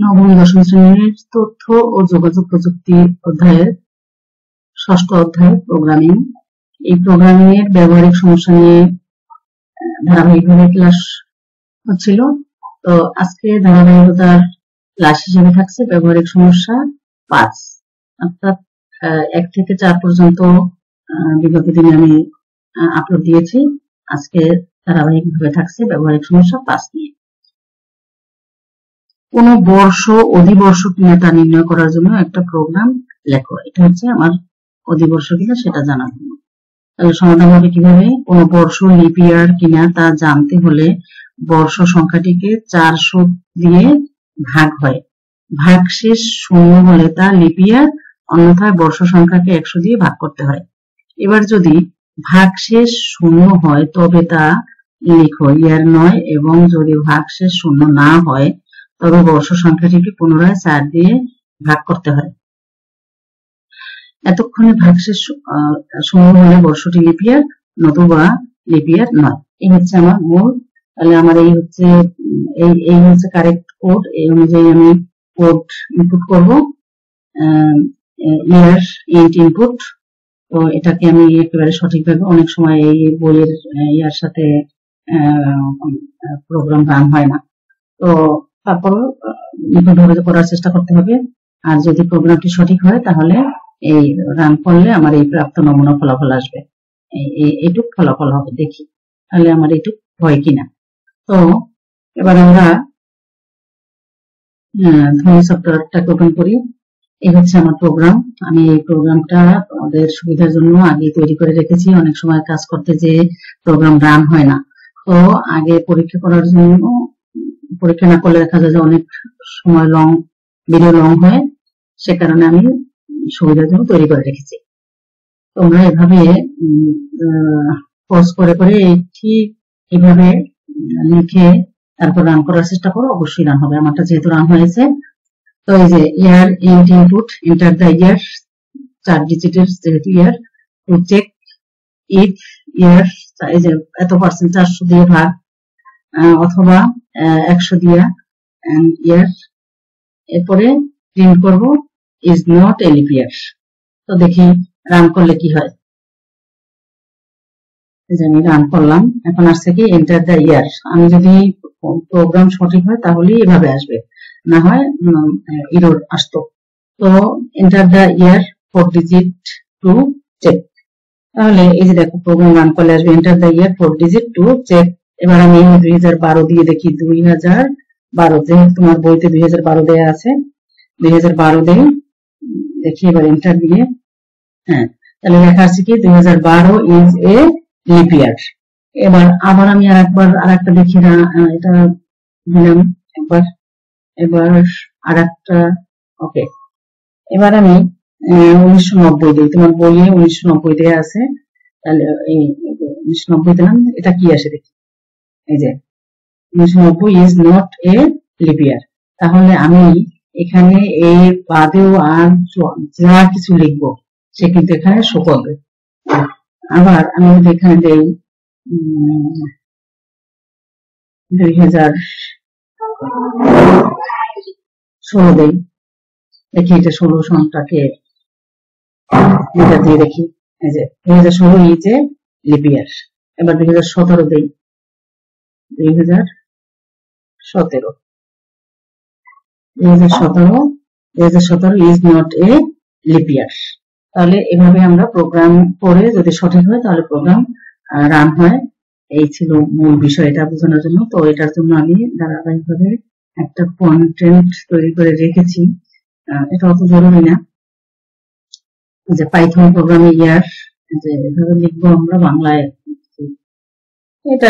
নবম দশম শ্রেণীর তথ্য ও যোগাযোগ প্রযুক্তি অধ্যায়ের ষষ্ঠ অধ্যায় প্রোগ্রামিং। এই প্রোগ্রামিং এর ব্যবহারিক সমস্যা নিয়ে ধারাবাহিকভাবে ক্লাস হচ্ছিল। তো আজকে ধারাবাহিকতার ক্লাস হিসেবে থাকছে ব্যবহারিক সমস্যা 5, অর্থাৎ 1 থেকে 4 পর্যন্ত বিগত দিনে আমি আপলোড দিয়েছি। আজকে ধারাবাহিকভাবে থাকছে ব্যবহারিক সমস্যা 5 নিয়ে। কোন বর্ষ অধিবর্ষ কিনা তা নির্ণয় করার জন্য একটা প্রোগ্রাম লেখো। এটা হচ্ছে আমার অধিবর্ষ কিনা সেটা জানার জন্য। তাহলে সমাধান হবে কিভাবে? কোন বর্ষ লিপ ইয়ার কিনা তা জানতে হলে বর্ষ সংখ্যাটিকে 400 দিয়ে ভাগ হয়। ভাগশেষ 0 হলে তা লিপ ইয়ার, অন্যথায় বর্ষ সংখ্যাকে 100 দিয়ে ভাগ করতে হয়। এবার যদি ভাগশেষ 0 হয় তবে তা লিখো ইয়ার নয়, এবং যদি ভাগশেষ 0 না হয় তবে বর্ষ সংখ্যাটিকে পুনরায় 4 দিয়ে ভাগ করতে হয়। এতক্ষণে ভাগশেষ 0 হলে বর্ষটি লিপ ইয়ার, নতুবা লিপ ইয়ার নয়। এই হচ্ছে আমার মূল। তাহলে আমার এই হচ্ছে কারেক্ট কোড। এই অনুযায়ী আমি কোড ইনপুট করব। ইয়ার ইন্ট ইনপুট। তো এটাকে আমি একেবারে সঠিকভাবে, অনেক সময় এই বইয়ের ইয়ার সাথে প্রোগ্রাম রান হয় না, তো তারপর নিখুঁতভাবে করার চেষ্টা করতে হবে। আর যদি প্রোগ্রামটি সঠিক হয় তাহলে এই রান করলে আমার এই প্রাপ্ত নমুনা ফলাফল আসবে। এইটুক ফলাফল হবে, দেখি তাহলে আমার এইটুক হয় কিনা। তো এবার আমরা ধ্বনি সফটওয়্যারটাকে ওপেন করি। এই হচ্ছে আমার প্রোগ্রাম। আমি এই প্রোগ্রামটা আমাদের সুবিধার জন্য আগে তৈরি করে রেখেছি। অনেক সময় কাজ করতে যে প্রোগ্রাম রান হয় না, তো আগে পরীক্ষা করার জন্য, পরীক্ষা না করলে দেখা যায় যে অনেক সময় ভিডিও লং হয়, সে কারণে আমি সুবিধার জন্য তৈরি করে রেখেছি। তোমরা এভাবে পজ করে করে ঠিক এইভাবে লিখে তারপর রান করার চেষ্টা করো, অবশ্যই রান হবে। আমারটা যেহেতু রান হয়েছে, তো এই যে year int input, enter the year, 4 ডিজিটের যেহেতু year, to check if year, এই যে এত পার্সেন্ট 400 দিয়ে ভাগ অথবা 100 দিয়া ইয়ার। এরপরে প্রিন্ট করব ইজ নট এ লিপ ইয়ার। তো দেখি রান করলে কি হয়। আমি রান করলাম, এখন আসছে কি এন্টার দ্য ইয়ার। আমি যদি প্রোগ্রাম সঠিক হয় তাহলে এভাবে আসবে, না হয় এরর আসতো। তো enter the year 4 digit to check. তাহলে এই যে দেখো প্রোগ্রাম রান করলে আসবে enter the year 4 digit to check. এবার আমি 2012 দিয়ে দেখি, 2012, যেহেতু তোমার বইতে 2012 দেয়া আছে, 2012 দেই, দেখি এবার এন্টার দিয়ে। হ্যাঁ, তাহলে লেখা আছে কি 2012 ইজ এ লিপ ইয়ার। এবার আবার আমি আরেকটা দেখি না, এটা দিলাম একবার, এবার আরেকটা, ওকে। এবার আমি 1990 দিই, তোমার বইয়ে 1990 দেয়া আছে, তাহলে এই 1990 দিলাম। এটা কি আসে দেখি, এই যে 1990 ইজ নট এ লিপ ইয়ার। তাহলে আমি এখানে এই বাদেও আর যা কিছু লিখবো সে কিন্তু এখানে শো করবে। আবার আমি যদি এখানে দেই 2016 দেই, দেখি এটা 16 সনটাকে এটা দিয়ে দেখি, এই যে 2016 ইজ এ লিপ ইয়ার। এবার 2017 দেই, 2017 ইজ নট এ লিপ ইয়ার। তাহলে এভাবে আমরা প্রোগ্রাম করে যদি সঠিক হয় তাহলে প্রোগ্রাম রান হয়। এই ছিল মূল বিষয়, এটা বোঝানোর জন্য। তো এটার জন্য আমি ধারাবাহিকভাবে একটা কন্টেন্ট তৈরি করে রেখেছি, এটা অত জরুরি না। যে পাইথন প্রোগ্রামে ইয়ার যে এভাবে লিখবো আমরা বাংলায়, এটা